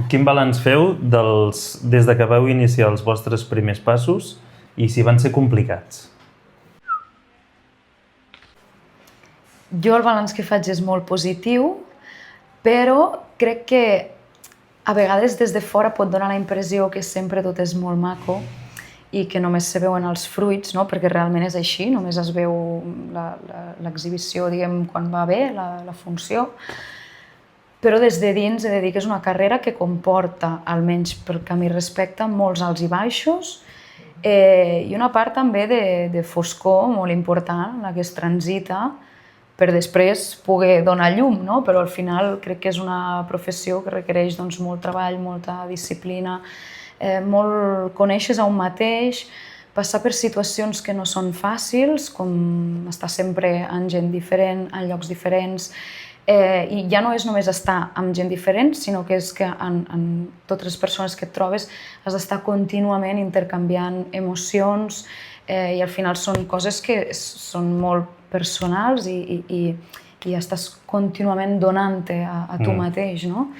Quin balanç feu des que vau iniciar els vostres primers passos i si van ser complicats? Jo el balanç que faig és molt positiu, però crec que a vegades des de fora pot donar la impressió que sempre tot és molt maco i que només se veuen els fruits, no? Perquè realment és així, només es veu l'exhibició, diguem, quan va bé, la funció. Però des de dins he de dir que és una carrera que comporta, almenys pel que a mi respecta, molts alts i baixos i una part també de foscor molt important, la que es transita per després poder donar llum, no? Però al final crec que és una professió que requereix doncs, molt treball, molta disciplina, molt conèixer a un mateix, passar per situacions que no són fàcils, com estar sempre amb gent diferent, en llocs diferents, i ja no és només estar amb gent diferent, sinó que és que en totes les persones que et trobes has d'estar contínuament intercanviant emocions i al final són coses que són molt personals i estàs contínuament donant-te a tu mateix, no?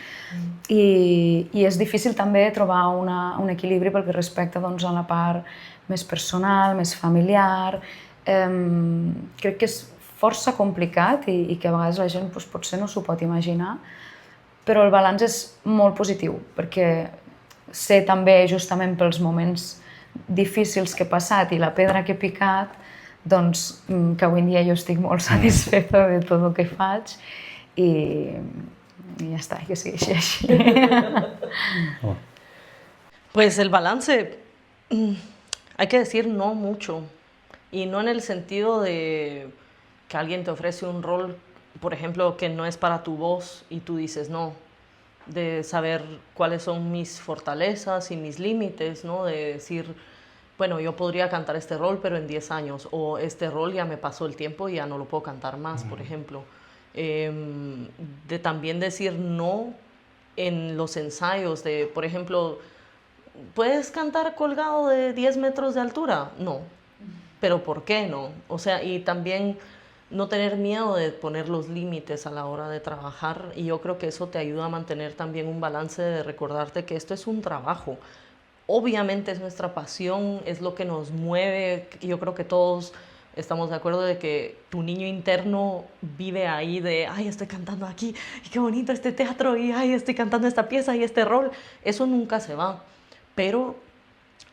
I és difícil també trobar un equilibri pel que respecta doncs, a la part més personal, més familiar. Crec que és força complicat i que a vegades la gent doncs, potser no s'ho pot imaginar, però el balanç és molt positiu, perquè sé també justament pels moments difícils que he passat i la pedra que he picat, doncs que avui en dia jo estic molt satisfeta de tot el que faig i ja està, que sigui així. Pues el balance, hay que decir no mucho, y no en el sentido de que alguien te ofrece un rol, por ejemplo, que no es para tu voz y tú dices no, de saber cuáles son mis fortalezas y mis límites, ¿no? De decir, bueno, yo podría cantar este rol, pero en 10 años, o este rol ya me pasó el tiempo y ya no lo puedo cantar más, por ejemplo. De también decir no en los ensayos, de, por ejemplo, ¿puedes cantar colgado de 10 metros de altura? No, pero ¿por qué no? O sea, y también no tener miedo de poner los límites a la hora de trabajar, y yo creo que eso te ayuda a mantener también un balance de recordarte que esto es un trabajo. Obviamente es nuestra pasión, es lo que nos mueve. Yo creo que todos estamos de acuerdo de que tu niño interno vive ahí de, ay, estoy cantando aquí, y qué bonito este teatro, y ay, estoy cantando esta pieza y este rol. Eso nunca se va, pero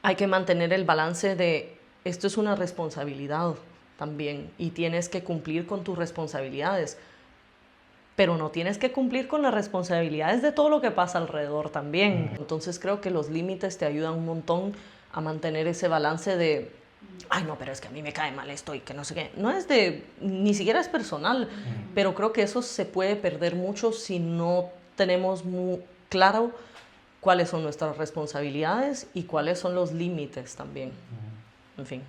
hay que mantener el balance de, esto es una responsabilidad también, y tienes que cumplir con tus responsabilidades. Pero no tienes que cumplir con las responsabilidades de todo lo que pasa alrededor también. Entonces creo que los límites te ayudan un montón a mantener ese balance de, ay no, pero es que a mí me cae mal esto y que no sé qué. No es de, ni siquiera es personal, pero creo que eso se puede perder mucho si no tenemos muy claro cuáles son nuestras responsabilidades y cuáles son los límites también. En fin,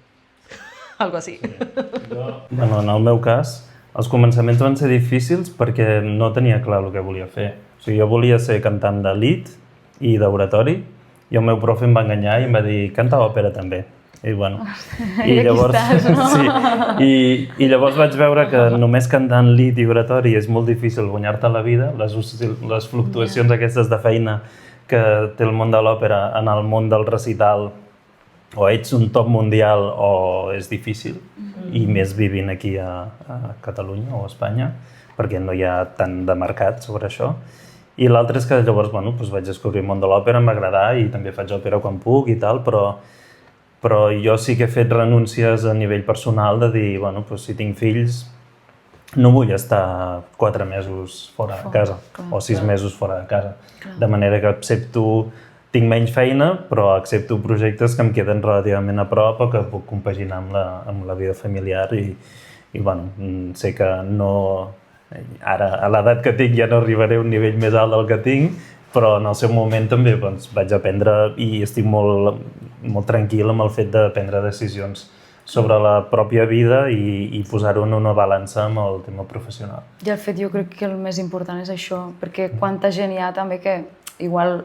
algo así. Sí. Bueno, en el meu cas, els començaments van ser difícils perquè no tenia clar el que volia fer. O sigui, jo volia ser cantant d'elit i d'oratori i el meu profe em va enganyar i em va dir canta òpera també. I bueno, i llavors, estàs, no? Sí, i llavors vaig veure que només cantant lead i oratori és molt difícil guanyar-te la vida, les fluctuacions aquestes de feina que té el món de l'òpera en el món del recital, o ets un top mundial o és difícil, i més vivint aquí a Catalunya o a Espanya, perquè no hi ha tant de mercat sobre això. I l'altre és que llavors vaig descobrir el món de l'òpera, em va agradar i també faig òpera quan puc i tal, però jo sí que he fet renúncies a nivell personal de dir, si tinc fills, no vull estar 4 mesos fora de casa o 6 mesos fora de casa. De manera que tinc menys feina, però accepto projectes que em queden relativament a prop o que puc compaginar amb la vida familiar i sé que no... Ara, a l'edat que tinc, ja no arribaré a un nivell més alt del que tinc, però en el seu moment també vaig aprendre i estic molt tranquil amb el fet de prendre decisions sobre la pròpia vida i posar-ho en una balança amb el tema professional. I el fet, jo crec que el més important és això, perquè quanta gent hi ha també que igual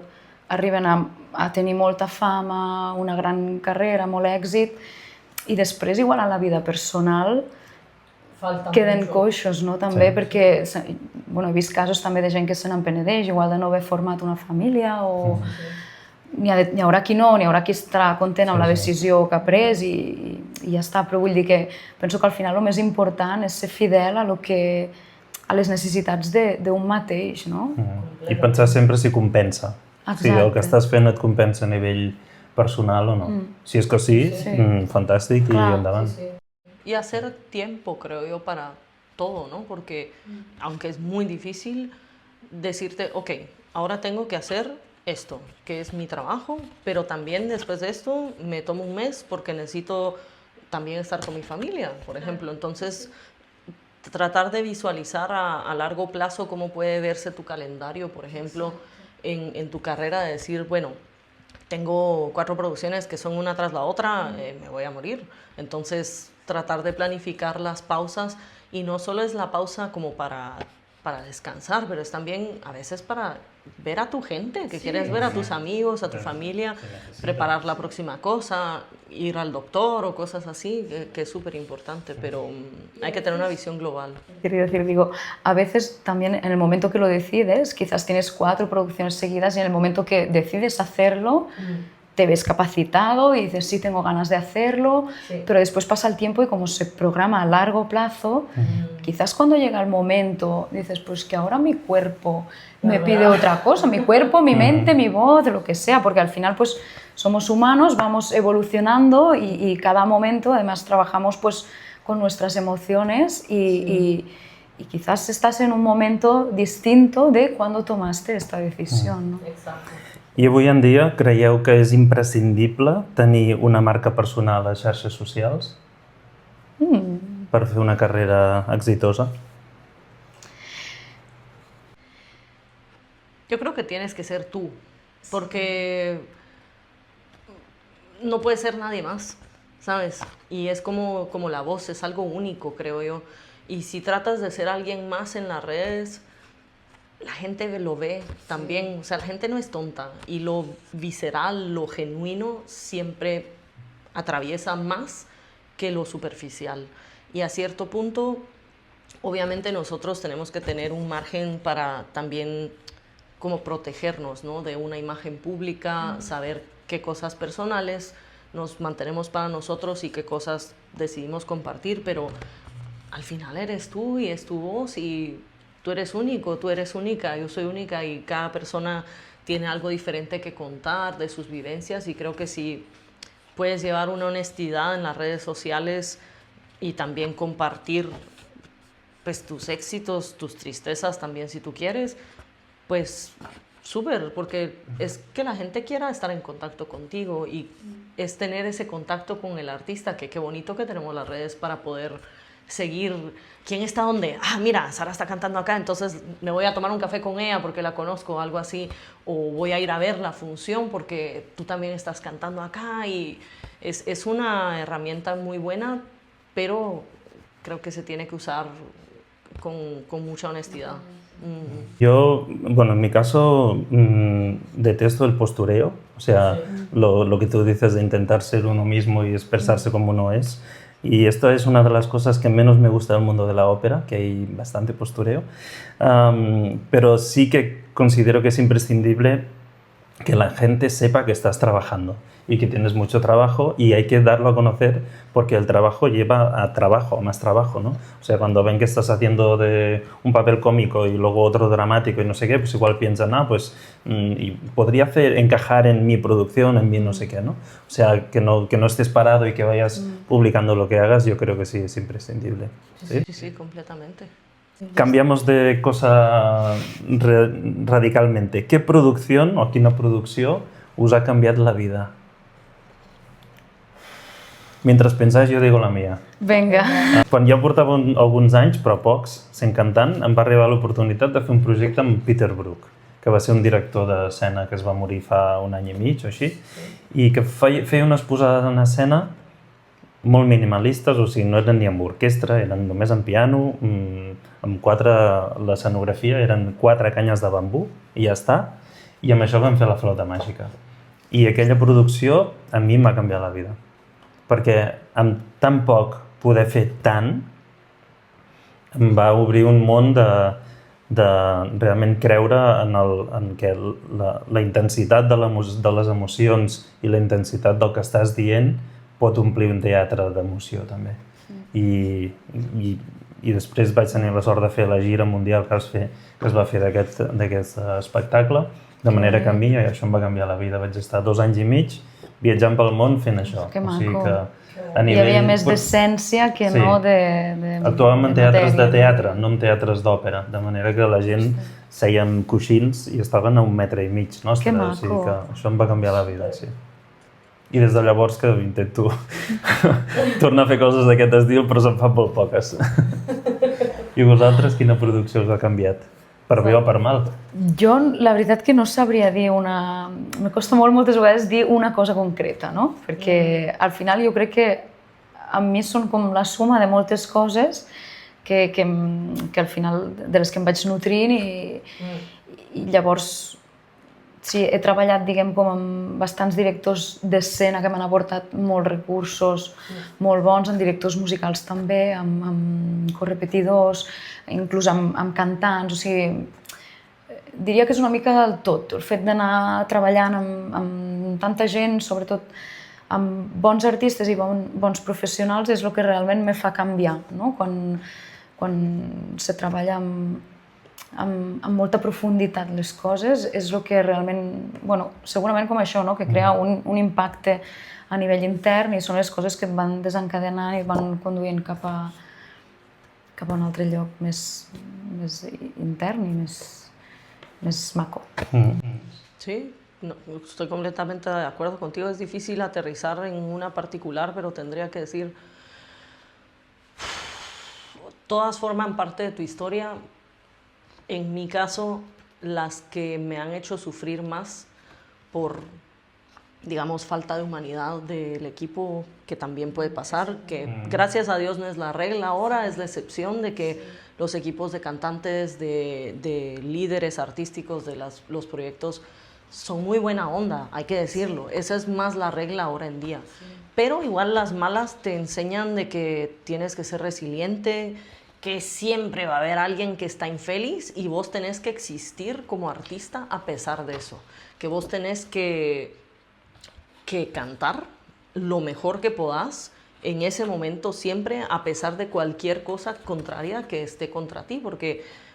arriben a tenir molta fama, una gran carrera, molt èxit, i després igual a la vida personal queden coixos, no? També, perquè he vist casos també de gent que se n'empenedeix, igual de no haver format una família, o n'hi haurà qui no, n'hi haurà qui estarà content amb la decisió que ha pres i ja està, però vull dir que penso que al final el més important és ser fidel a les necessitats d'un mateix, no? I pensar sempre si compensa. Si el que estàs fent et compensa a nivell personal o no. Si és que sí, fantàstic, i endavant. Y hacer tiempo, creo yo, para todo, ¿no? Porque aunque es muy difícil decirte, ok, ahora tengo que hacer esto, que es mi trabajo, pero también después de esto me tomo un mes porque necesito también estar con mi familia, por ejemplo. Entonces, tratar de visualizar a largo plazo cómo puede verse tu calendario, por ejemplo, en tu carrera, de decir, bueno, tengo 4 producciones que son una tras la otra, me voy a morir. Entonces, tratar de planificar las pausas, y no solo es la pausa como para descansar, pero es también a veces para ver a tu gente, que quieres ver a tus amigos, a tu familia, preparar la próxima cosa, ir al doctor o cosas así, que es súper importante, pero hay que tener una visión global. Quiero decir, digo, a veces también en el momento que lo decides, quizás tienes 4 producciones seguidas y en el momento que decides hacerlo, te ves capacitado y dices, sí, tengo ganas de hacerlo, pero después pasa el tiempo y como se programa a largo plazo, quizás cuando llega el momento dices, pues que ahora mi cuerpo me pide otra cosa, mi cuerpo, mi mente, mi voz, lo que sea, porque al final pues somos humanos, vamos evolucionando y cada momento además trabajamos pues con nuestras emociones y quizás estás en un momento distinto de cuando tomaste esta decisión, ¿no? Exacto. I avui en dia creieu que és imprescindible tenir una marca personal a xarxes socials per fer una carrera exitosa? Yo creo que tienes que ser tú, porque no puede ser nadie más, ¿sabes? Y es como la voz, es algo único, creo yo. Y si tratas de ser alguien más en las redes, la gente lo ve también. O sea, la gente no es tonta, y lo visceral, lo genuino, siempre atraviesa más que lo superficial. Y a cierto punto, obviamente nosotros tenemos que tener un margen para también como protegernos, ¿no? De una imagen pública, saber qué cosas personales nos mantenemos para nosotros y qué cosas decidimos compartir, pero al final eres tú y es tu voz, y tú eres único, tú eres única, yo soy única, y cada persona tiene algo diferente que contar de sus vivencias, y creo que si puedes llevar una honestidad en las redes sociales y también compartir pues tus éxitos, tus tristezas también si tú quieres, pues súper, porque es que la gente quiera estar en contacto contigo, y es tener ese contacto con el artista, que qué bonito que tenemos las redes para poder seguir quién está dónde. Ah, mira, Sara está cantando acá, entonces me voy a tomar un café con ella porque la conozco, algo así, o voy a ir a ver la función porque tú también estás cantando acá, y es una herramienta muy buena, pero creo que se tiene que usar con mucha honestidad. Yo, bueno, en mi caso detesto el postureo, o sea, lo que tú dices de intentar ser uno mismo y expresarse como uno es. Y esto es una de las cosas que menos me gusta del mundo de la ópera, que hay bastante postureo, pero sí que considero que es imprescindible que la gente sepa que estás trabajando y que tienes mucho trabajo, y hay que darlo a conocer porque el trabajo lleva a trabajo, a más trabajo, ¿no? O sea, cuando ven que estás haciendo de un papel cómico y luego otro dramático y no sé qué, pues igual piensan, pues y podría encajar en mi producción, en mi no sé qué, ¿no? O sea, que no estés parado y que vayas publicando lo que hagas, yo creo que sí es imprescindible. Sí, sí, sí, completamente. Cambiamos de cosa radicalmente. ¿Qué producción o quina producció us ha canviat la vida? Mentre pensáis, jo digo la mia. Vinga. Quan jo portava alguns anys, però pocs, sent cantant, em va arribar l'oportunitat de fer un projecte amb Peter Brook, que va ser un director d'escena que es va morir fa un any i mig o així, i que feia unes posades en escena molt minimalistes, o sigui, no eren ni amb orquestra, eren només amb piano, l'escenografia eren 4 canyes de bambú i ja està, i amb això vam fer la flauta màgica. I aquella producció a mi m'ha canviat la vida, perquè amb tan poc poder fer tant em va obrir un món de realment creure en que la intensitat de les emocions i la intensitat del que estàs dient pot omplir un teatre d'emoció també. I després vaig tenir la sort de fer la gira mundial que es va fer d'aquest espectacle, de manera que a mi això em va canviar la vida. Vaig estar 2 anys i mig viatjant pel món fent això. Que maco. O sigui que Hi havia més d'essència que no de actuàvem en teatres de teatre, no en teatres d'òpera, de manera que la gent seia en coixins i estaven a 1,5 metres nostre. Que maco. O sigui que això em va canviar la vida, sí. I des de llavors que intento tornar a fer coses d'aquest estil, però se'n fan molt poques. I vosaltres, quina producció us ha canviat? Per bé o per mal? Jo, la veritat que no sabria dir una... Me costa moltes vegades dir una cosa concreta, no? Perquè al final jo crec que a mi són com la suma de moltes coses que al final de les que em vaig nutrint i llavors sí, he treballat, diguem, com amb bastants directors d'escena que m'han aportat molts recursos molt bons, amb directors musicals també, amb correpetidors, inclús amb cantants, o sigui, diria que és una mica del tot. El fet d'anar treballant amb tanta gent, sobretot amb bons artistes i bons professionals, és el que realment me fa canviar, no? Quan se treballa amb molta profunditat les coses, és el que realment, bueno, segurament com això, no? Que crea un impacte a nivell intern i són les coses que et van desencadenant i et van conduint cap a un altre lloc més intern i més maco. Sí, no, estoy completamente de acuerdo contigo. Es difícil aterrizar en una particular, pero tendría que decir, todas forman parte de tu historia. En mi caso, las que me han hecho sufrir más por, digamos, falta de humanidad del equipo, que también puede pasar, que gracias a Dios no es la regla ahora, es la excepción de que los equipos de cantantes, de líderes artísticos de los proyectos son muy buena onda, hay que decirlo. Esa es más la regla ahora en día. Pero igual las malas te enseñan de que tienes que ser resiliente, que siempre va a haber alguien que está infeliz y vos tenés que existir como artista a pesar de eso. Que vos tenés que cantar lo mejor que podás en ese momento siempre, a pesar de cualquier cosa contraria que esté contra ti,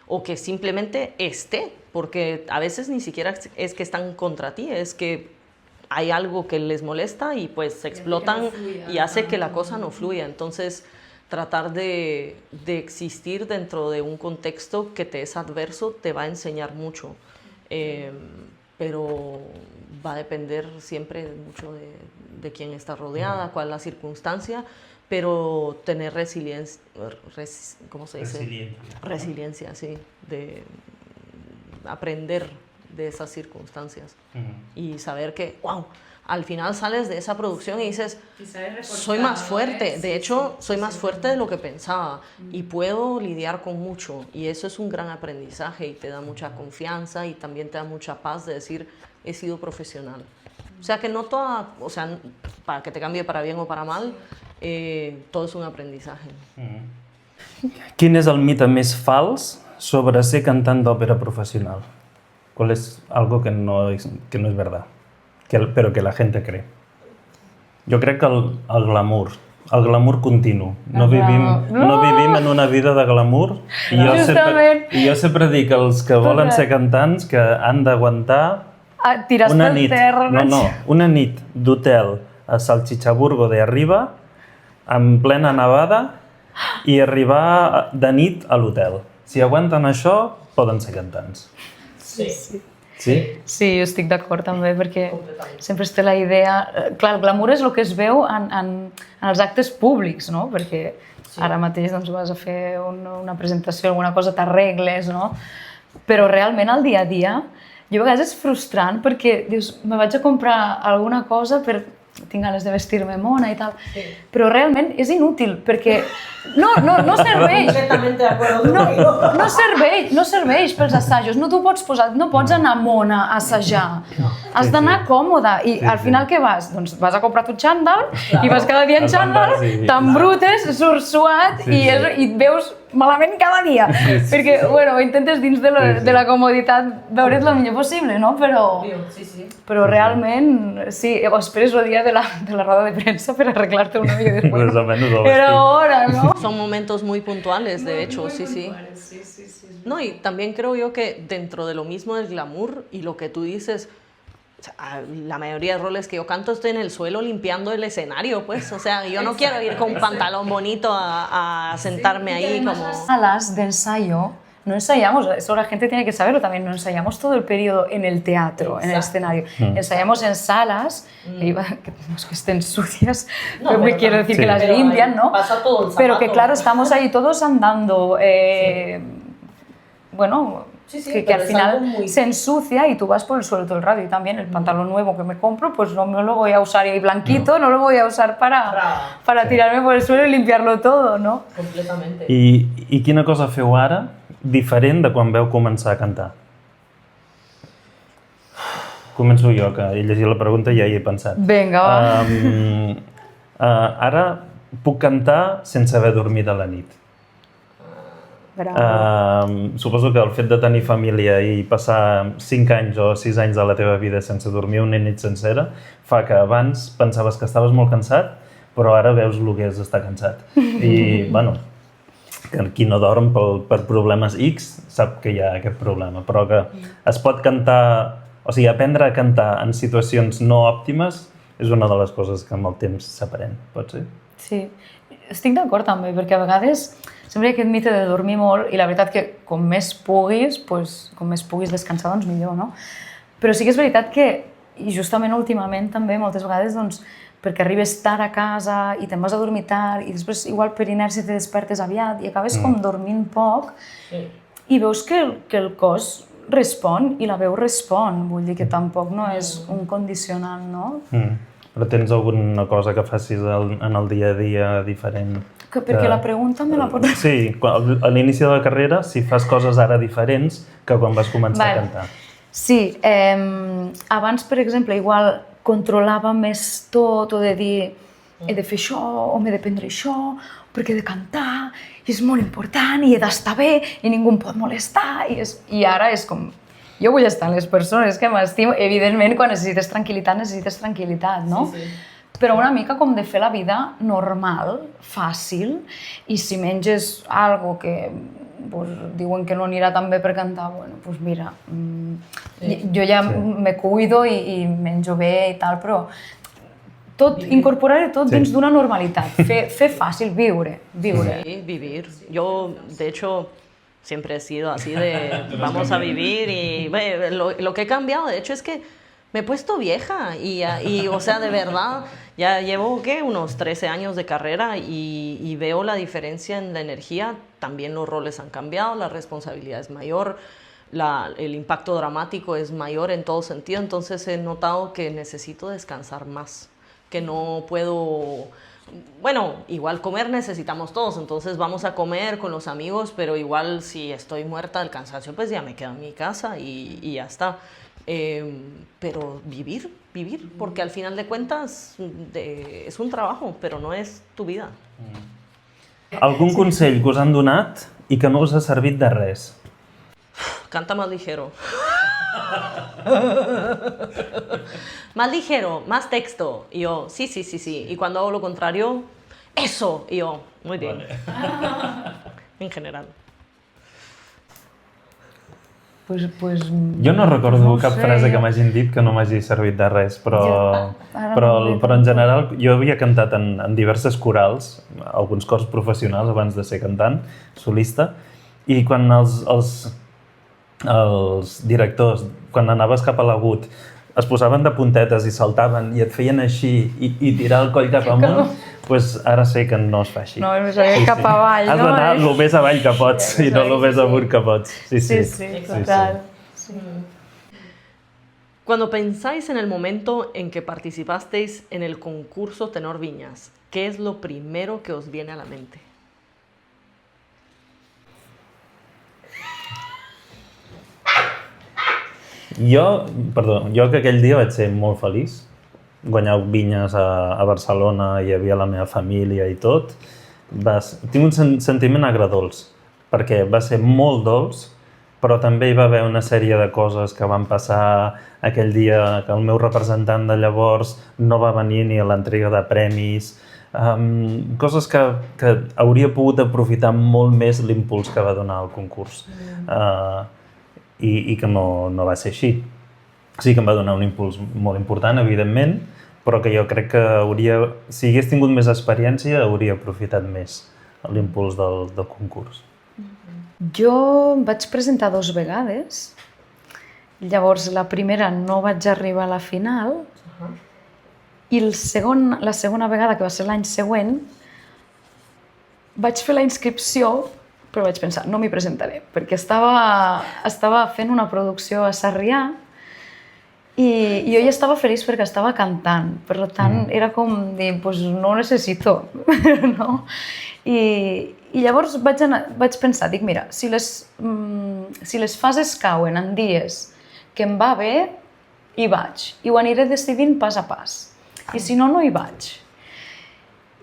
o que simplemente esté, porque a veces ni siquiera es que están contra ti, es que hay algo que les molesta y pues se explotan y hace que la cosa no fluya. Entonces, tratar de existir dentro de un contexto que te es adverso te va a enseñar mucho, pero va a depender siempre mucho de quién está rodeada, cuál es la circunstancia, pero tener resiliencia, ¿cómo se dice? Resiliencia, sí, de aprender de esas circunstancias y saber que, wow, al final sales de esa producción y dices, soy más fuerte, de hecho soy más fuerte de lo que pensaba y puedo lidiar con mucho, y eso es un gran aprendizaje y te da mucha confianza y también te da mucha paz de decir, he sido profesional. O sea que no toda, o sea, para que te cambie para bien o para mal, todo es un aprendizaje. Quin és el mite més fals sobre ser cantant d'òpera professional? ¿Cuál es algo que no es verdad? Pero que la gente cree. Jo crec que el glamour continu. No vivim en una vida de glamour. I jo sempre dic als que volen ser cantants que han d'aguantar una nit, una nit d'hotel a Salchichaburgo de Arriba, en plena nevada, i arribar de nit a l'hotel. Si aguanten això, poden ser cantants. Sí. Sí? Sí, jo estic d'acord també, perquè sempre es té la idea... Clar, el glamour és el que es veu en els actes públics, no? Perquè ara mateix doncs, vas a fer una presentació, alguna cosa, t'arregles, no? Però realment al dia a dia, jo a vegades és frustrant perquè dius, me vaig a comprar alguna cosa per... tinc ganes de vestir-me mona i tal, però realment és inútil, perquè no serveix. Completamente de acuerdo. No serveix pels assajos, no t'ho pots posar, no pots anar mona a assajar. Has d'anar còmode i al final què vas? Doncs vas a comprar tu xandall i vas cada dia en xandall, t'embrutes, surts suat i veus malament cada dia, perquè, bueno, intentes dins de la comoditat veure't el millor possible, no? Però realment, sí, esperes el dia de la roda de premsa per arreglar-te una mica de Más o menos algo Era así. hora, ¿no? Son momentos muy puntuales, de hecho, sí. No, y también creo yo que dentro de lo mismo del glamour y lo que tú dices, o sea, la mayoría de roles que yo canto estoy en el suelo limpiando el escenario, pues, o sea, yo no quiero ir con un pantalón bonito a sentarme ahí como... Salas de ensayo, no ensayamos, eso la gente tiene que saberlo también, no ensayamos todo el periodo en el teatro, en el escenario. Ensayamos en salas, que no es que estén sucias, No, pero me pero quiero decir que las pero limpian, ¿no? pasa todo el Pero que zapato. claro, estamos ahí todos andando, bueno, que pero al es final algo muy- se ensucia y tú vas por el suelo todo el rato. Y también el pantalón nuevo que me compro, pues no lo voy a usar ahí blanquito, no lo voy a usar para tirarme por el suelo y limpiarlo todo, ¿no? Completamente. I quina cosa feu ara diferent de quan veu començar a cantar? Començo jo, que he llegit la pregunta i ja hi he pensat. Vinga, va. Ara puc cantar sense haver dormit a la nit. Bravo. Suposo que el fet de tenir família i passar 5 anys o 6 anys de la teva vida sense dormir una nit sencera fa que abans pensaves que estaves molt cansat, però ara veus el que és estar cansat. I, bueno, que qui no dorm per problemes X sap que hi ha aquest problema, però que es pot cantar, o sigui, aprendre a cantar en situacions no òptimes és una de les coses que amb el temps s'aprèn, pot ser? Sí, estic d'acord també, perquè a vegades sempre hi ha aquest mite de dormir molt i la veritat que com més puguis descansar, doncs millor, no? Però sí que és veritat que, i justament últimament també, moltes vegades, doncs, perquè arribes tard a casa i te'n vas a dormir tard i després igual per inèrcia te despertes aviat i acabes com dormint poc i veus que el cos respon i la veu respon, vull dir que tampoc no és un condicionant, no? Però tens alguna cosa que facis en el dia a dia diferent? Perquè la pregunta me la pots... Sí, a l'inici de la carrera, si fas coses ara diferents que quan vas començar a cantar. Sí, abans, per exemple, igual controlava més tot, o de dir he de fer això, o m'he de prendre això, perquè he de cantar, i és molt important, i he d'estar bé, i ningú em pot molestar, i ara és com... Jo vull estar amb les persones que m'estimo, evidentment, quan necessites tranquil·litat, no? Però una mica com de fer la vida normal, fàcil, i si menges algo que diuen que no anirà tan bé per cantar, bueno, doncs mira, jo ja me cuido i menjo bé i tal, però incorporar-ho tot dins d'una normalitat, fer fàcil, viure. Sí, vivir. Yo, de hecho, siempre he sido así de vamos a vivir y bueno, lo que he cambiado, de hecho, es que me he puesto vieja y o sea, de verdad, ya llevo, ¿qué? Unos 13 años de carrera y veo la diferencia en la energía. También los roles han cambiado, la responsabilidad es mayor, el impacto dramático es mayor en todo sentido, entonces he notado que necesito descansar más, que no puedo... Bueno, igual comer necesitamos todos, entonces vamos a comer con los amigos, pero igual si estoy muerta del cansancio, pues ya me quedo en mi casa y ya está. Pero vivir, porque al final de cuentas es un trabajo, pero no es tu vida. Algun consell que us han donat i que no us ha servit de res? Canta más ligero. Más ligero, más texto. Y yo, sí. Y cuando hago lo contrario, eso. Y yo, muy bien. En general. Jo no recordo cap frase que m'hagin dit que no m'hagi servit de res, però en general jo havia cantat en diverses corals, alguns cors professionals abans de ser cantant, solista, i quan els directors, quan anaves cap a l'agut, es posaven de puntetes i saltaven i et feien així i tirar el coll cap amunt, doncs ara sé que no es fa així. No, és cap avall, no? Has d'anar el més avall que pots i no el més amunt que pots. Sí, total. Cuando pensáis en el momento en que participasteis en el concurso Tenor Viñas, ¿qué es lo primero que os viene a la mente? Jo que aquell dia vaig ser molt feliç, guanyar Vinyes a Barcelona, hi havia la meva família i tot. Tinc un sentiment agradolç, perquè va ser molt dolç, però també hi va haver una sèrie de coses que van passar aquell dia que el meu representant de llavors no va venir ni a l'entrega de premis, coses que hauria pogut aprofitar molt més l'impuls que va donar el concurs i que no va ser així. Sí que em va donar un impuls molt important, evidentment, però que jo crec que si hagués tingut més experiència, hauria aprofitat més l'impuls del concurs. Jo em vaig presentar 2 vegades, llavors la primera no vaig arribar a la final i la segona vegada, que va ser l'any següent, vaig fer la inscripció, però vaig pensar, no m'hi presentaré, perquè estava fent una producció a Sarrià i jo ja estava feliç perquè estava cantant, per tant era com dir, pues no necessito, no? I llavors vaig pensar, dic, mira, si les fases cauen en dies que em va bé, hi vaig, i ho aniré decidint pas a pas, i si no, no hi vaig.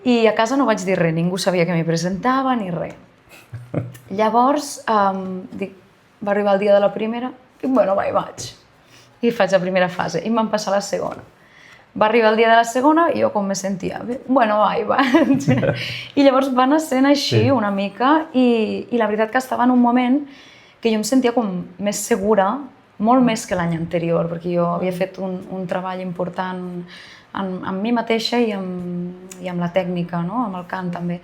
I a casa no vaig dir res, ningú sabia que m'hi presentava ni res. Llavors, va arribar el dia de la primera, i bueno, hi vaig. I faig la primera fase, i em van passar la segona. Va arribar el dia de la segona i jo com me sentia, bueno, hi vaig. I llavors va anar sent així una mica i la veritat que estava en un moment que jo em sentia com més segura, molt més que l'any anterior, perquè jo havia fet un treball important amb mi mateixa i amb la tècnica, no? Amb el cant també.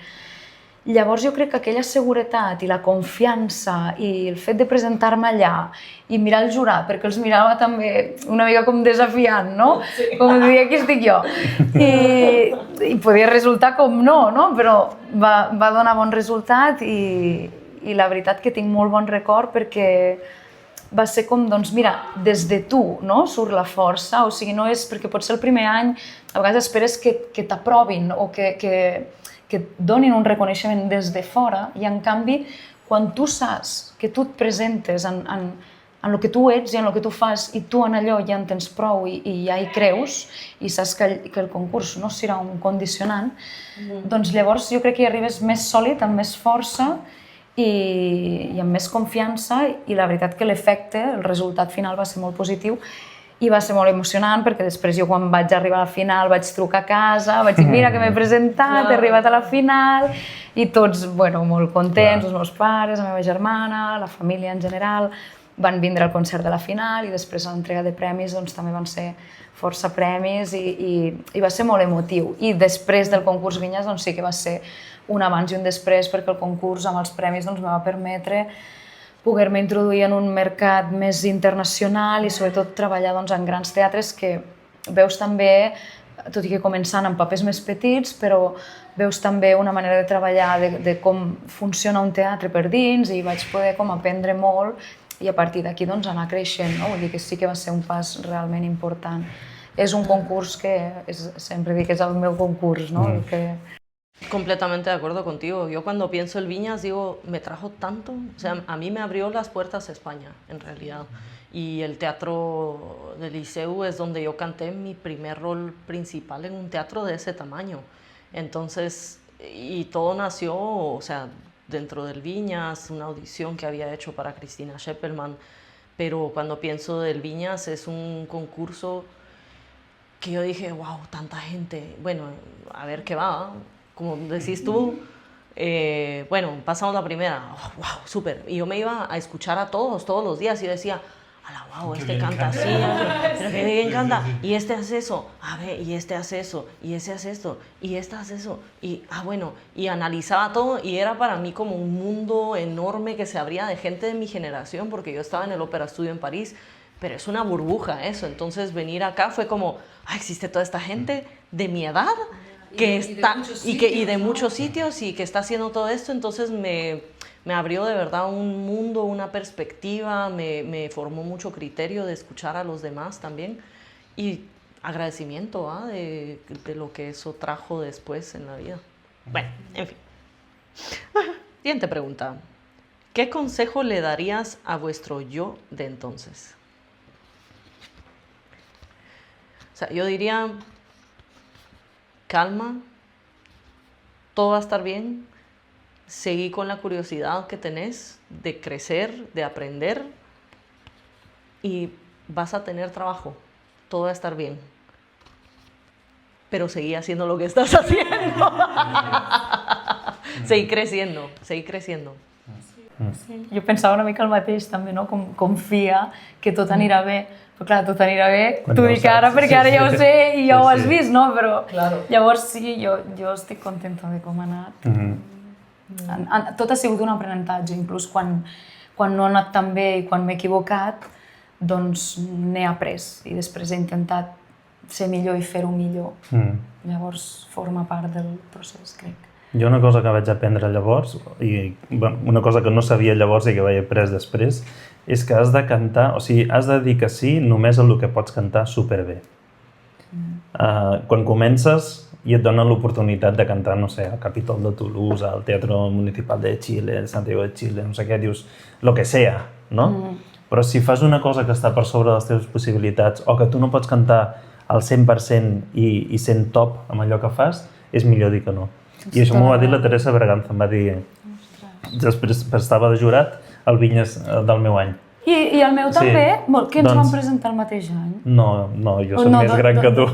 Llavors jo crec que aquella seguretat i la confiança i el fet de presentar-me allà i mirar el jurat, perquè els mirava també una mica com desafiant, no? Com dir, aquí estic jo. I podia resultar com no, però va donar bon resultat i la veritat que tinc molt bon record perquè va ser com, doncs mira, des de tu surt la força, o sigui, no és perquè potser el primer any a vegades esperes que t'aprovin o que et donin un reconeixement des de fora i, en canvi, quan tu saps que tu et presentes en el que tu ets i en el que tu fas i tu en allò ja en tens prou i ja hi creus i saps que el concurs no serà un condicionant, doncs llavors jo crec que hi arribes més sòlid, amb més força i amb més confiança i la veritat que l'efecte, el resultat final va ser molt positiu i va ser molt emocionant perquè després jo quan vaig arribar a la final vaig trucar a casa, vaig dir mira que m'he presentat, he arribat a la final i tots molt contents, els meus pares, la meva germana, la família en general, van vindre al concert de la final i després a l'entrega de premis també van ser força premis i va ser molt emotiu. I després del concurs Vinyes sí que va ser un abans i un després perquè el concurs amb els premis em va permetre poder-me introduir en un mercat més internacional i sobretot treballar en grans teatres que veus també, tot i que començant amb papers més petits, però veus també una manera de treballar de com funciona un teatre per dins i vaig poder aprendre molt i a partir d'aquí anar creixent. Vull dir que sí que va ser un pas realment important. És un concurs que sempre dic que és el meu concurs, ¿no? Completamente de acuerdo contigo. Yo cuando pienso en Viñas digo, me trajo tanto, o sea, a mí me abrió las puertas a España, en realidad. Y el teatro del Liceu es donde yo canté mi primer rol principal en un teatro de ese tamaño. Entonces, y todo nació, o sea, dentro del Viñas, una audición que había hecho para Cristina Scheppelmann, pero cuando pienso del Viñas es un concurso que yo dije, wow, tanta gente, bueno, a ver qué va, como decís tú, bueno, pasamos la primera, oh, wow, súper. Y yo me iba a escuchar a todos los días y yo decía, ala, wow, este canta así, pero qué bien canta. Y este hace eso, a ver, y este hace eso, y ese hace esto, y este hace eso. Y, bueno, y analizaba todo y era para mí como un mundo enorme que se abría de gente de mi generación, porque yo estaba en el Opera Studio en París, pero es una burbuja eso. Entonces venir acá fue como, existe toda esta gente de mi edad y de muchos sitios y que está haciendo todo esto, entonces me abrió de verdad un mundo, una perspectiva, me formó mucho criterio de escuchar a los demás también y agradecimiento de lo que eso trajo después en la vida. Bueno, en fin. Siguiente pregunta. ¿Qué consejo le darías a vuestro yo de entonces? O sea, yo diría, calma, todo va a estar bien, seguí con la curiosidad que tenés de crecer, de aprender y vas a tener trabajo, todo va a estar bien. Pero seguí haciendo lo que estás haciendo. Seguí creciendo, seguí creciendo. Sí. Jo pensava una mica el mateix també, no? Com confia que tot anirà bé. Però clar, tot anirà bé, t'ho dic ara perquè ara ja ho sé i ja ho has vist, no? Però llavors sí, jo estic contenta de com ha anat. Tot ha sigut un aprenentatge, inclús quan no ha anat tan bé i quan m'he equivocat, doncs n'he après i després he intentat ser millor i fer-ho millor. Llavors forma part del procés, crec. Jo una cosa que vaig aprendre llavors, i una cosa que no sabia llavors i que vaig après després, és que has de cantar, o sigui, has de dir que sí només a el que pots cantar superbé. Quan comences i et donen l'oportunitat de cantar, no sé, al Capitol de Toulouse, al Teatro Municipal de Chile, al Santiago de Chile, no sé què, dius, lo que sea, no? Però si fas una cosa que està per sobre de les teves possibilitats o que tu no pots cantar al 100% i sent top amb allò que fas, és millor dir que no. I això m'ho va dir la Teresa Berganza, em va dir... Després estava de jurat al Vinyes del meu any. I el meu també? Que ens van presentar el mateix any? No, jo soc més gran que tu.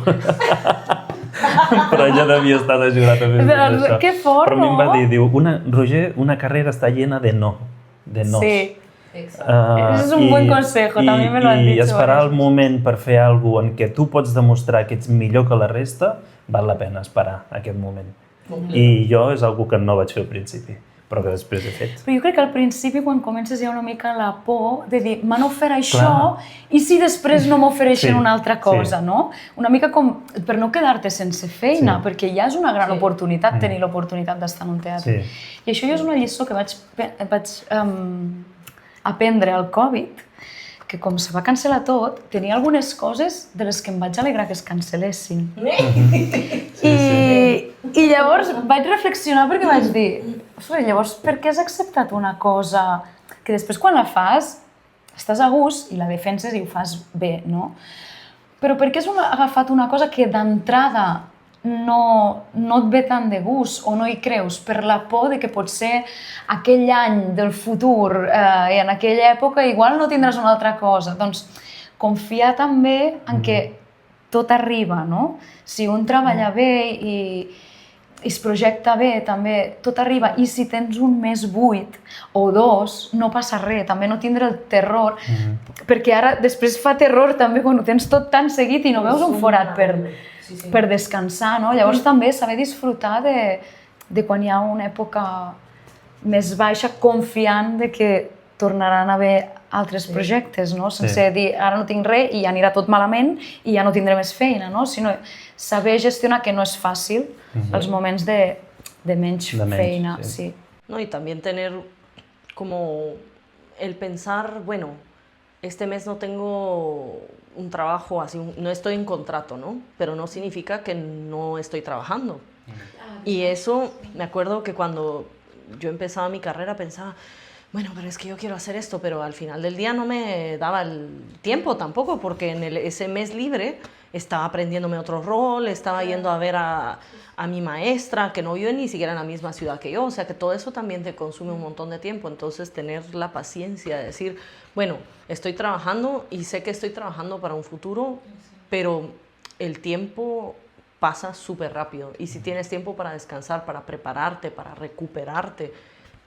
Però ella devia estar de jurat a més d'això. Que fort, no? Però a mi em va dir, diu, Roger, una carrera està llena de no, de nos. Sí. És un bon consejo, també me lo han dit. I esperar el moment per fer alguna cosa en què tu pots demostrar que ets millor que la resta, val la pena esperar aquest moment. I jo és una cosa que no vaig fer al principi, però que després he fet. Però jo crec que al principi, quan comences, hi ha una mica la por de dir m'han ofert això i si després no m'ofereixen una altra cosa, no? Una mica com per no quedar-te sense feina, perquè ja és una gran oportunitat tenir l'oportunitat d'estar en un teatre. I això ja és una lliçó que vaig aprendre al Covid, que com se va cancel·lar tot, tenia algunes coses de les que em vaig alegrar que es cancel·lessin. I llavors vaig reflexionar perquè vaig dir, llavors per què has acceptat una cosa que després quan la fas estàs a gust i la defenses i ho fas bé, no? Però per què has agafat una cosa que d'entrada no et ve tant de gust o no hi creus per la por de que potser aquell any del futur i en aquella època igual no tindràs una altra cosa? Doncs confiar també en que tot arriba, no? Si un treballa bé i es projecta bé, també tot arriba. I si tens un mes buit o dos, no passa res, també no tindre el terror, perquè ara després fa terror també quan ho tens tot tan seguit i no veus un forat per descansar, no? Llavors també saber disfrutar de quan hi ha una època més baixa, confiant de que tornaran a haver altres projectes, no? Sense dir, ara no tinc res i ja anirà tot malament i ja no tindré més feina, no? Sinó saber gestionar, que no és fàcil, els moments de menys feina. No, y también tener como el pensar, bueno, este mes no tengo un trabajo así, no estoy en contrato, ¿no? Pero no significa que no estoy trabajando. Y eso, me acuerdo que cuando yo empezaba mi carrera pensaba, bueno, pero es que yo quiero hacer esto, pero al final del día no me daba el tiempo tampoco, porque en ese mes libre estaba aprendiéndome otro rol, estaba yendo a ver a mi maestra, que no vive ni siquiera en la misma ciudad que yo, o sea que todo eso también te consume un montón de tiempo. Entonces tener la paciencia de decir, bueno, estoy trabajando y sé que estoy trabajando para un futuro, pero el tiempo pasa súper rápido, y si tienes tiempo para descansar, para prepararte, para recuperarte,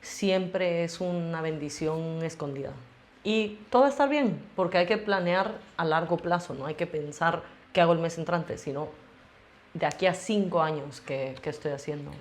siempre es una bendición escondida. Y todo va a estar bien, porque hay que planear a largo plazo, no hay que pensar qué hago el mes entrante, sino de aquí a 5 años que estoy haciendo.